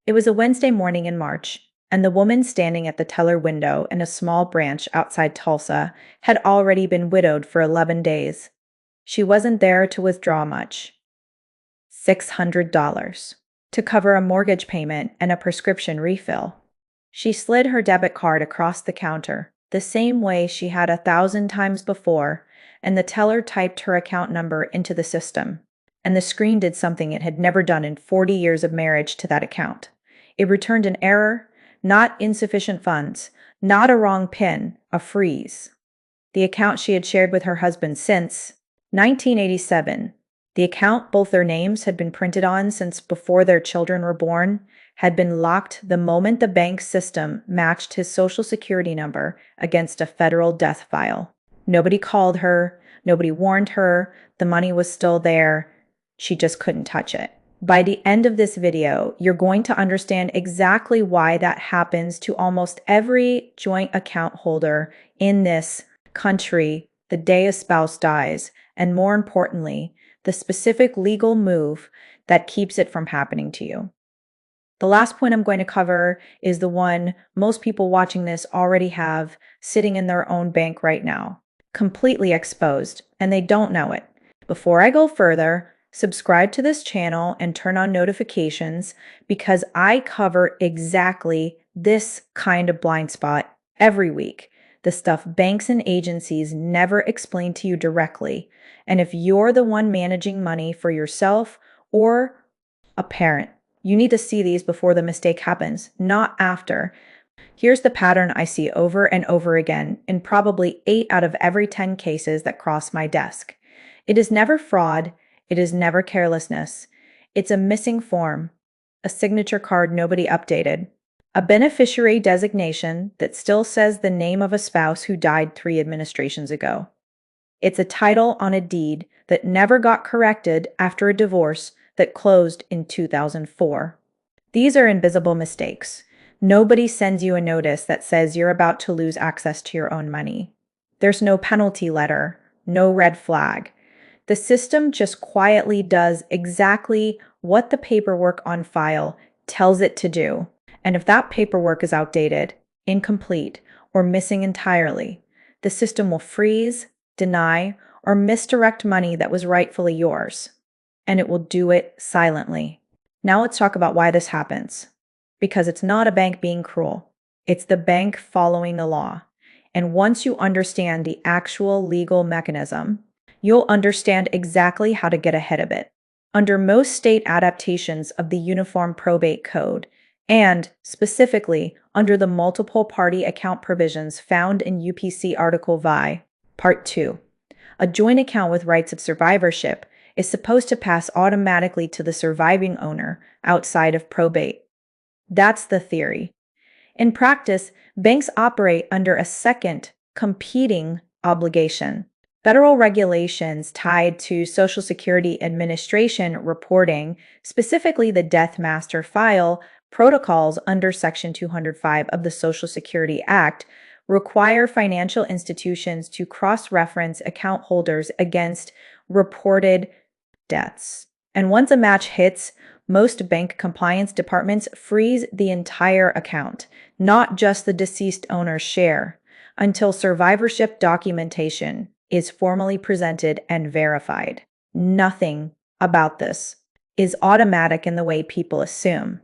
It was a Wednesday morning in March, and the woman standing at the teller window in a small branch outside Tulsa had already been widowed for 11 days. She wasn't there to withdraw much. $600 to cover a mortgage payment and a prescription refill. She slid her debit card across the counter, the same way she had 1,000 times before, and the teller typed her account number into the system. And the screen did something it had never done in 40 years of marriage to that account. It returned an error, not insufficient funds, not a wrong PIN, a freeze. The account she had shared with her husband since 1987, the account both their names had been printed on since before their children were born, had been locked the moment the bank system matched his social security number against a federal death file. Nobody called her, nobody warned her, the money was still there, she just couldn't touch it. By the end of this video, you're going to understand exactly why that happens to almost every joint account holder in this country the day a spouse dies, and more importantly, the specific legal move that keeps it from happening to you. The last point I'm going to cover is the one most people watching this already have sitting in their own bank right now, completely exposed, and they don't know it. Before I go further, subscribe to this channel and turn on notifications because I cover exactly this kind of blind spot every week. The stuff banks and agencies never explain to you directly. And if you're the one managing money for yourself or a parent, you need to see these before the mistake happens, not after. Here's the pattern I see over and over again in probably 8 out of every 10 cases that cross my desk. It is never fraud. It is never carelessness. It's a missing form, a signature card nobody updated, a beneficiary designation that still says the name of a spouse who died 3 administrations ago. It's a title on a deed that never got corrected after a divorce that closed in 2004. These are invisible mistakes. Nobody sends you a notice that says you're about to lose access to your own money. There's no penalty letter, no red flag. The system just quietly does exactly what the paperwork on file tells it to do. And if that paperwork is outdated, incomplete, or missing entirely, the system will freeze, deny, or misdirect money that was rightfully yours. And it will do it silently. Now let's talk about why this happens. Because it's not a bank being cruel. It's the bank following the law. And once you understand the actual legal mechanism, you'll understand exactly how to get ahead of it. Under most state adaptations of the Uniform Probate Code, and specifically under the multiple party account provisions found in UPC Article VI, Part 2, a joint account with rights of survivorship is supposed to pass automatically to the surviving owner outside of probate. That's the theory. In practice, banks operate under a second, competing obligation. Federal regulations tied to Social Security Administration reporting, specifically the Death Master File protocols under Section 205 of the Social Security Act, require financial institutions to cross-reference account holders against reported deaths. And once a match hits, most bank compliance departments freeze the entire account, not just the deceased owner's share, until survivorship documentation is formally presented and verified. Nothing about this is automatic in the way people assume.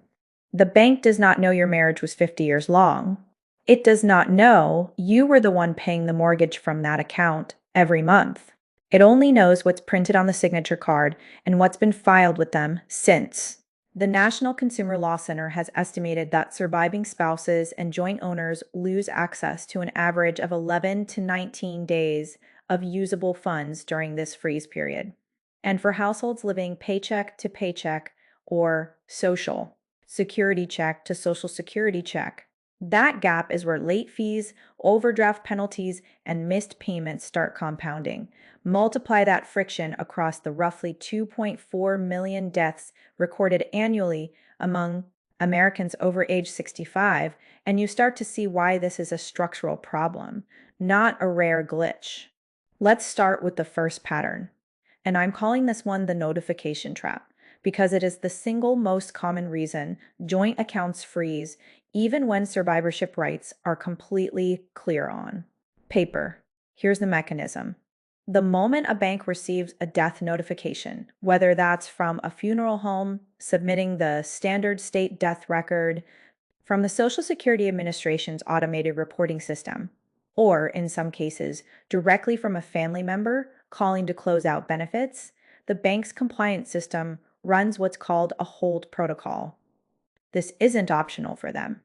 The bank does not know your marriage was 50 years long. It does not know you were the one paying the mortgage from that account every month. It only knows what's printed on the signature card and what's been filed with them since. The National Consumer Law Center has estimated that surviving spouses and joint owners lose access to an average of 11 to 19 days of usable funds during this freeze period. And for households living paycheck to paycheck or social security check to social security check, that gap is where late fees, overdraft penalties, and missed payments start compounding. Multiply that friction across the roughly 2.4 million deaths recorded annually among Americans over age 65, and you start to see why this is a structural problem, not a rare glitch. Let's start with the first pattern, and I'm calling this one the notification trap, because it is the single most common reason joint accounts freeze, even when survivorship rights are completely clear on paper. Here's the mechanism. The moment a bank receives a death notification, whether that's from a funeral home submitting the standard state death record, from the Social Security Administration's automated reporting system, or in some cases, directly from a family member calling to close out benefits, the bank's compliance system runs what's called a hold protocol. This isn't optional for them.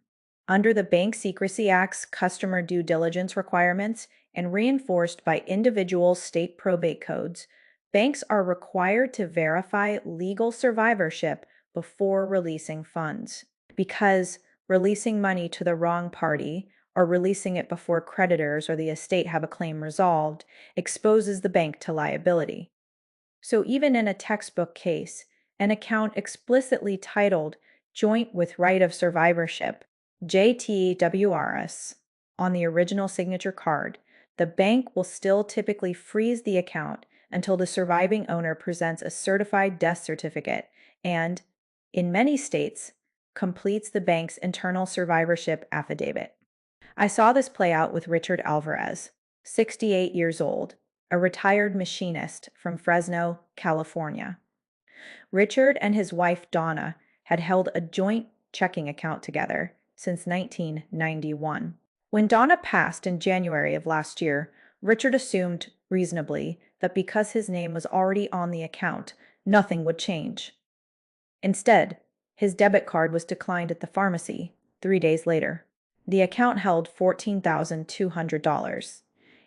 Under the Bank Secrecy Act's customer due diligence requirements and reinforced by individual state probate codes, banks are required to verify legal survivorship before releasing funds. Because releasing money to the wrong party or releasing it before creditors or the estate have a claim resolved exposes the bank to liability. So even in a textbook case, an account explicitly titled Joint with Right of Survivorship, JTWRS, on the original signature card, the bank will still typically freeze the account until the surviving owner presents a certified death certificate and, in many states, completes the bank's internal survivorship affidavit. I saw this play out with Richard Alvarez, 68 years old, a retired machinist from Fresno, California. Richard and his wife Donna had held a joint checking account together since 1991. When Donna passed in January of last year, Richard assumed, reasonably, that because his name was already on the account, nothing would change. Instead, his debit card was declined at the pharmacy 3 days later. The account held $14,200.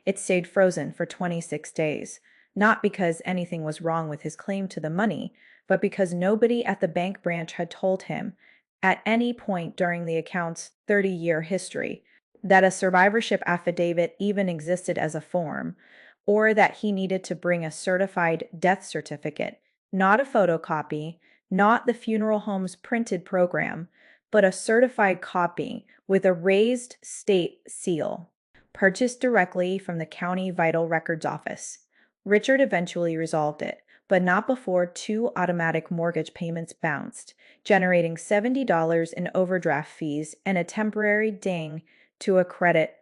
It stayed frozen for 26 days, not because anything was wrong with his claim to the money, but because nobody at the bank branch had told him, at any point during the account's 30-year history, that a survivorship affidavit even existed as a form, or that he needed to bring a certified death certificate, not a photocopy, not the funeral home's printed program, but a certified copy with a raised state seal, purchased directly from the county vital records office. Richard eventually resolved it, but not before 2 automatic mortgage payments bounced, generating $70 in overdraft fees and a temporary ding to a credit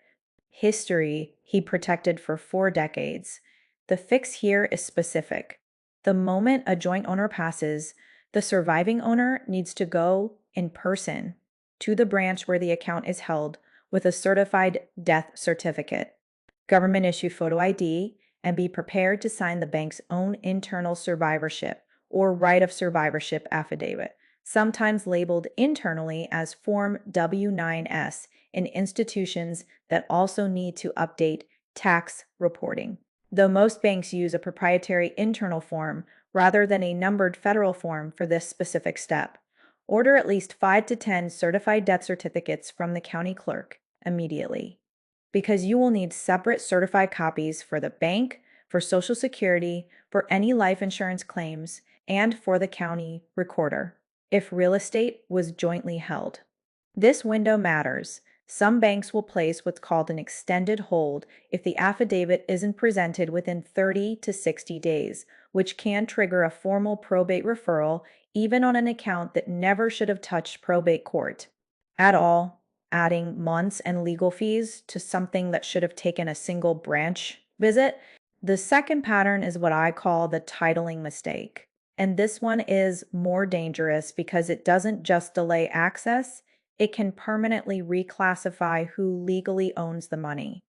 history he protected for 4 decades. The fix here is specific. The moment a joint owner passes, the surviving owner needs to go in person to the branch where the account is held with a certified death certificate, government issue photo ID, and be prepared to sign the bank's own internal survivorship or right of survivorship affidavit, sometimes labeled internally as Form W-9S in institutions that also need to update tax reporting. Though most banks use a proprietary internal form rather than a numbered federal form for this specific step, order at least 5 to 10 certified death certificates from the county clerk immediately, because you will need separate certified copies for the bank, for Social Security, for any life insurance claims, and for the county recorder if real estate was jointly held. This window matters. Some banks will place what's called an extended hold if the affidavit isn't presented within 30 to 60 days, which can trigger a formal probate referral even on an account that never should have touched probate court at all, adding months and legal fees to something that should have taken a single branch visit. The second pattern is what I call the titling mistake. And this one is more dangerous because it doesn't just delay access, it can permanently reclassify who legally owns the money.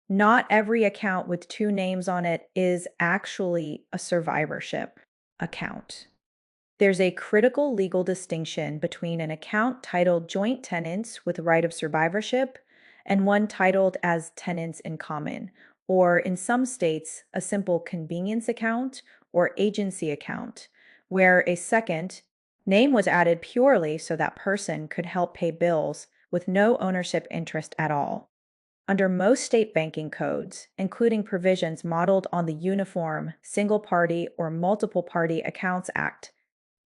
Not every account with 2 names on it is actually a survivorship account. There's a critical legal distinction between an account titled joint tenants with right of survivorship and one titled as tenants in common, or in some states, a simple convenience account or agency account, where a second name was added purely so that person could help pay bills with no ownership interest at all. Under most state banking codes, including provisions modeled on the Uniform Single Party or Multiple Party Accounts Act,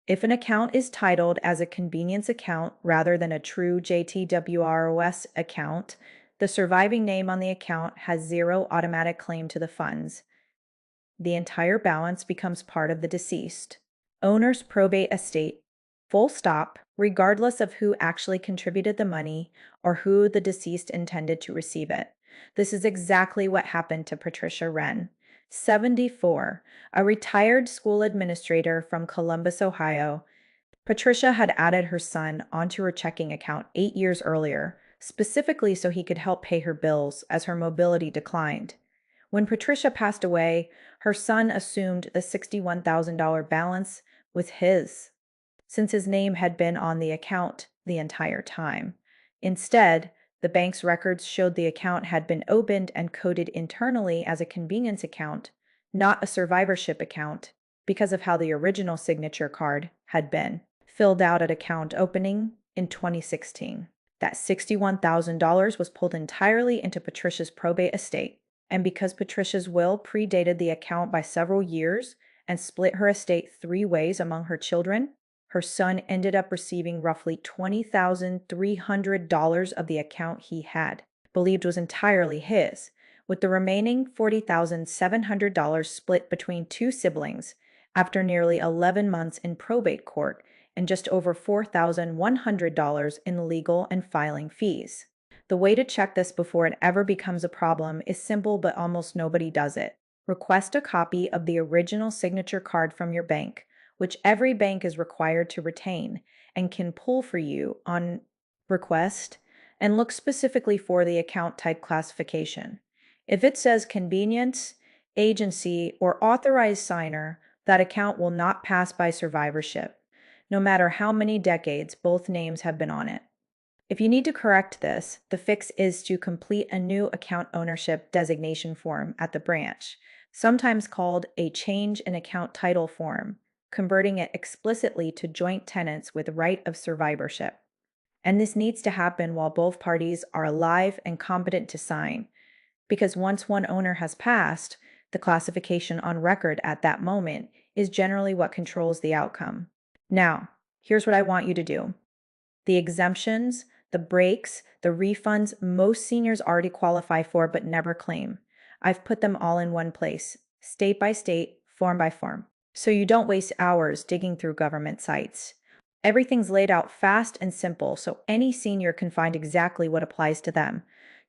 if an account is titled as a convenience account rather than a true JTWROS account, the surviving name on the account has 0 automatic claim to the funds. The entire balance becomes part of the deceased. Owner's probate estate. Full stop, regardless of who actually contributed the money or who the deceased intended to receive it. This is exactly what happened to Patricia Wren. 74, a retired school administrator from Columbus, Ohio. Patricia had added her son onto her checking account 8 years earlier, specifically so he could help pay her bills as her mobility declined. When Patricia passed away, her son assumed the $61,000 balance was his, since his name had been on the account the entire time. Instead, the bank's records showed the account had been opened and coded internally as a convenience account, not a survivorship account, because of how the original signature card had been filled out at account opening in 2016. That $61,000 was pulled entirely into Patricia's probate estate, and because Patricia's will predated the account by several years and split her estate 3 ways among her children, her son ended up receiving roughly $20,300 of the account he had, believed was entirely his, with the remaining $40,700 split between 2 siblings after nearly 11 months in probate court and just over $4,100 in legal and filing fees. The way to check this before it ever becomes a problem is simple, but almost nobody does it. Request a copy of the original signature card from your bank, which every bank is required to retain and can pull for you on request, and look specifically for the account type classification. If it says convenience, agency, or authorized signer, that account will not pass by survivorship, no matter how many decades both names have been on it. If you need to correct this, the fix is to complete a new account ownership designation form at the branch, sometimes called a change in account title form, converting it explicitly to joint tenants with right of survivorship. And this needs to happen while both parties are alive and competent to sign, because once one owner has passed, the classification on record at that moment is generally what controls the outcome. Now, here's what I want you to do. The exemptions, the breaks, the refunds most seniors already qualify for but never claim. I've put them all in one place, state by state, form by form, so you don't waste hours digging through government sites. Everything's laid out fast and simple so any senior can find exactly what applies to them.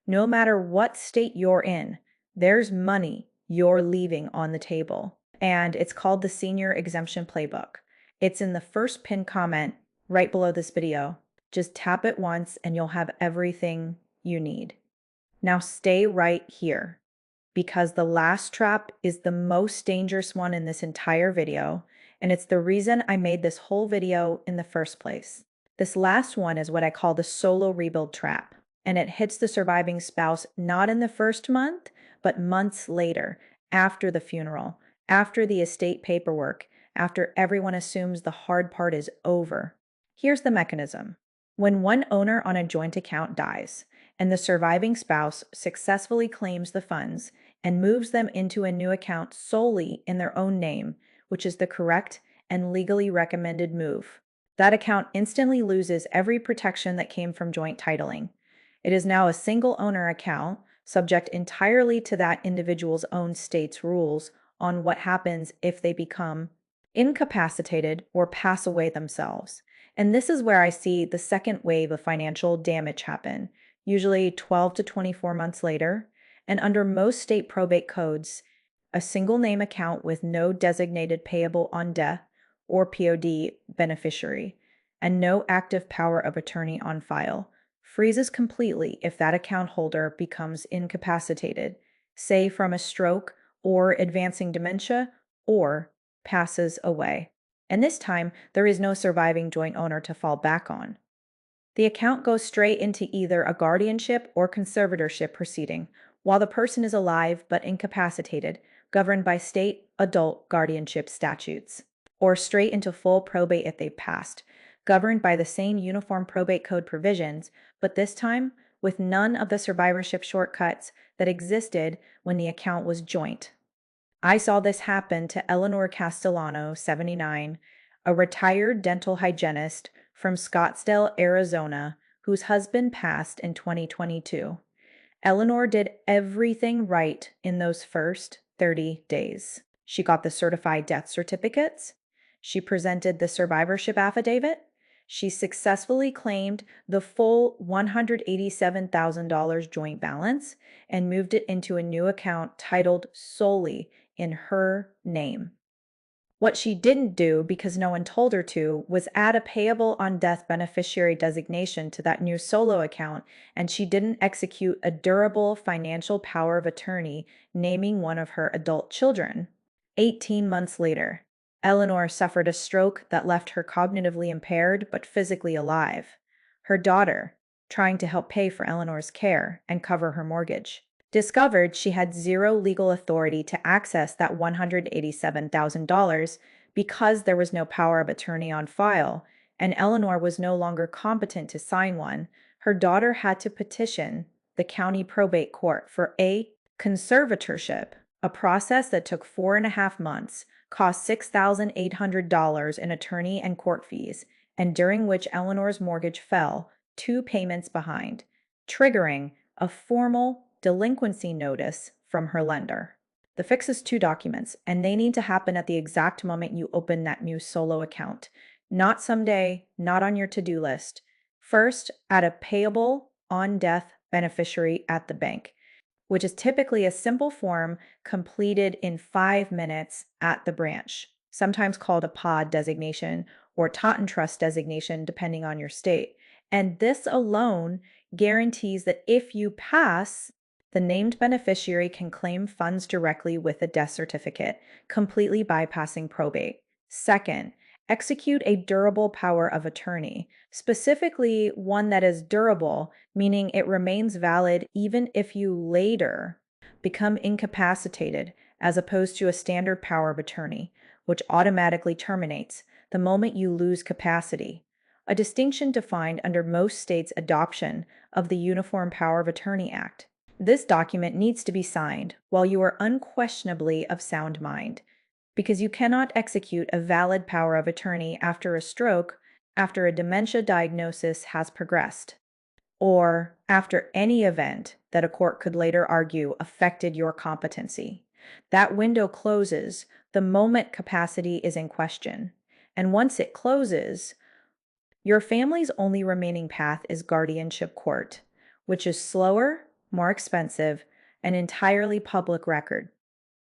No matter what state you're in, there's money you're leaving on the table. And it's called the Senior Exemption Playbook. It's in the first pinned comment right below this video. Just tap it once and you'll have everything you need. Now stay right here, because the last trap is the most dangerous one in this entire video, and it's the reason I made this whole video in the first place. This last one is what I call the solo rebuild trap, and it hits the surviving spouse not in the first month, but months later, after the funeral, after the estate paperwork, after everyone assumes the hard part is over. Here's the mechanism. When one owner on a joint account dies, and the surviving spouse successfully claims the funds and moves them into a new account solely in their own name, which is the correct and legally recommended move, that account instantly loses every protection that came from joint titling. It is now a single owner account, subject entirely to that individual's own state's rules on what happens if they become incapacitated or pass away themselves. And this is where I see the second wave of financial damage happen, usually 12 to 24 months later. And under most state probate codes, a single name account with no designated payable on death or POD beneficiary, and no active power of attorney on file, freezes completely if that account holder becomes incapacitated, say from a stroke or advancing dementia, or passes away. And this time, there is no surviving joint owner to fall back on. The account goes straight into either a guardianship or conservatorship proceeding while the person is alive but incapacitated, governed by state adult guardianship statutes, or straight into full probate if they've passed, governed by the same uniform probate code provisions, but this time with none of the survivorship shortcuts that existed when the account was joint. I saw this happen to Eleanor Castellano, 79, a retired dental hygienist from Scottsdale, Arizona, whose husband passed in 2022. Eleanor did everything right in those first 30 days. She got the certified death certificates. She presented the survivorship affidavit. She successfully claimed the full $187,000 joint balance and moved it into a new account titled solely in her name. What she didn't do, because no one told her to, was add a payable on death beneficiary designation to that new solo account, and she didn't execute a durable financial power of attorney naming one of her adult children. 18 months later, Eleanor suffered a stroke that left her cognitively impaired but physically alive. Her daughter, trying to help pay for Eleanor's care and cover her mortgage, discovered she had zero legal authority to access that $187,000 because there was no power of attorney on file, and Eleanor was no longer competent to sign one. Her daughter had to petition the county probate court for a conservatorship, a process that took 4.5 months, cost $6,800 in attorney and court fees, and during which Eleanor's mortgage fell 2 payments behind, triggering a formal delinquency notice from her lender. The fix is 2 documents, and they need to happen at the exact moment you open that new solo account. Not someday, not on your to-do list. First, add a payable on death beneficiary at the bank, which is typically a simple form completed in 5 minutes at the branch, sometimes called a POD designation or Taunton Trust designation, depending on your state. And this alone guarantees that if you pass, the named beneficiary can claim funds directly with a death certificate, completely bypassing probate. Second, execute a durable power of attorney, specifically one that is durable, meaning it remains valid even if you later become incapacitated, as opposed to a standard power of attorney, which automatically terminates the moment you lose capacity, a distinction defined under most states' adoption of the Uniform Power of Attorney Act. This document needs to be signed while you are unquestionably of sound mind, because you cannot execute a valid power of attorney after a stroke, after a dementia diagnosis has progressed, or after any event that a court could later argue affected your competency. That window closes the moment capacity is in question, and once it closes, your family's only remaining path is guardianship court, which is slower, more expensive, and entirely public record.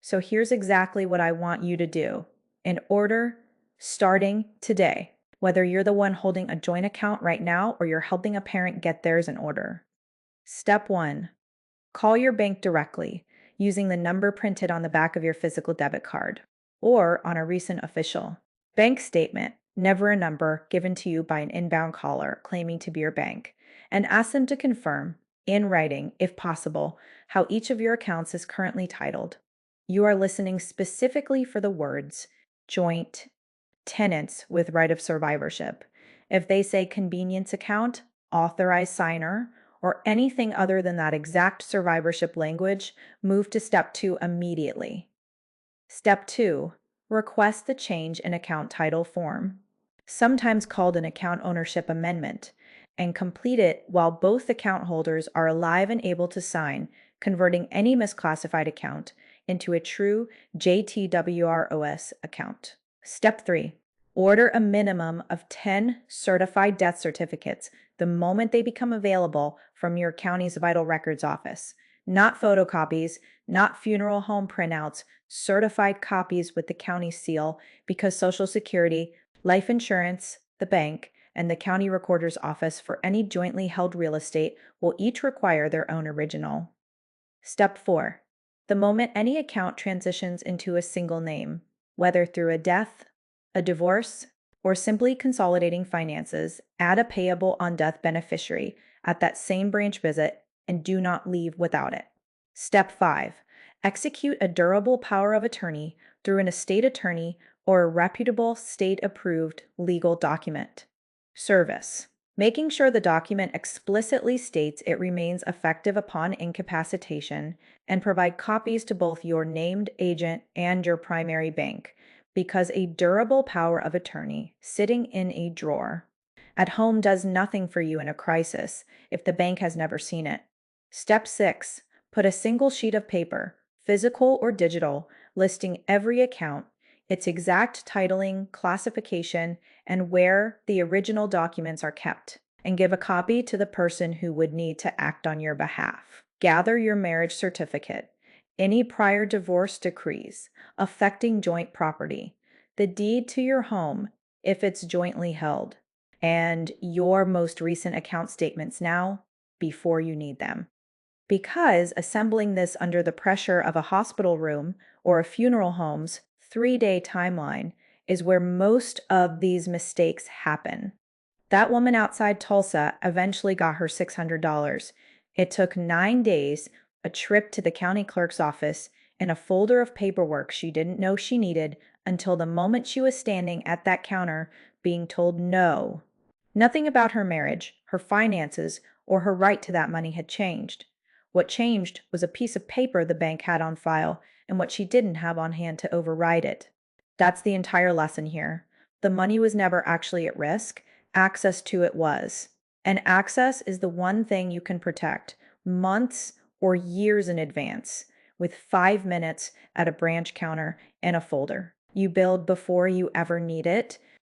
So here's exactly what I want you to do in order, starting today, whether you're the one holding a joint account right now or you're helping a parent get theirs in order. Step 1, call your bank directly using the number printed on the back of your physical debit card or on a recent official bank statement, never a number given to you by an inbound caller claiming to be your bank, and ask them to confirm, in writing, if possible, how each of your accounts is currently titled. You are listening specifically for the words joint, tenants with right of survivorship. If they say convenience account, authorized signer, or anything other than that exact survivorship language, move to step 2 immediately. Step 2, request the change in account title form, sometimes called an account ownership amendment, and complete it while both account holders are alive and able to sign, converting any misclassified account into a true JTWROS account. Step 3, order a minimum of 10 certified death certificates the moment they become available from your county's vital records office. Not photocopies, not funeral home printouts, certified copies with the county seal, because Social Security, life insurance, the bank, and the county recorder's office for any jointly held real estate will each require their own original. Step 4, the moment any account transitions into a single name, whether through a death, a divorce, or simply consolidating finances, add a payable on death beneficiary at that same branch visit and do not leave without it. Step 5, execute a durable power of attorney through an estate attorney or a reputable state-approved legal document. Service. Making sure the document explicitly states it remains effective upon incapacitation, and provide copies to both your named agent and your primary bank, because a durable power of attorney sitting in a drawer at home does nothing for you in a crisis if the bank has never seen it. Step 6, put a single sheet of paper, physical or digital, listing every account its exact titling, classification, and where the original documents are kept, and give a copy to the person who would need to act on your behalf. Gather your marriage certificate, any prior divorce decrees affecting joint property, the deed to your home if it's jointly held, and your most recent account statements now before you need them. Because assembling this under the pressure of a hospital room or a funeral home's 3-day timeline is where most of these mistakes happen. That woman outside Tulsa eventually got her $600. It took 9 days, a trip to the county clerk's office, and a folder of paperwork she didn't know she needed until the moment she was standing at that counter being told no. Nothing about her marriage, her finances, or her right to that money had changed. What changed was a piece of paper the bank had on file and what she didn't have on hand to override it. That's the entire lesson here. The money was never actually at risk, access to it was. And access is the one thing you can protect months or years in advance with 5 minutes at a branch counter and a folder. You build before you ever need it.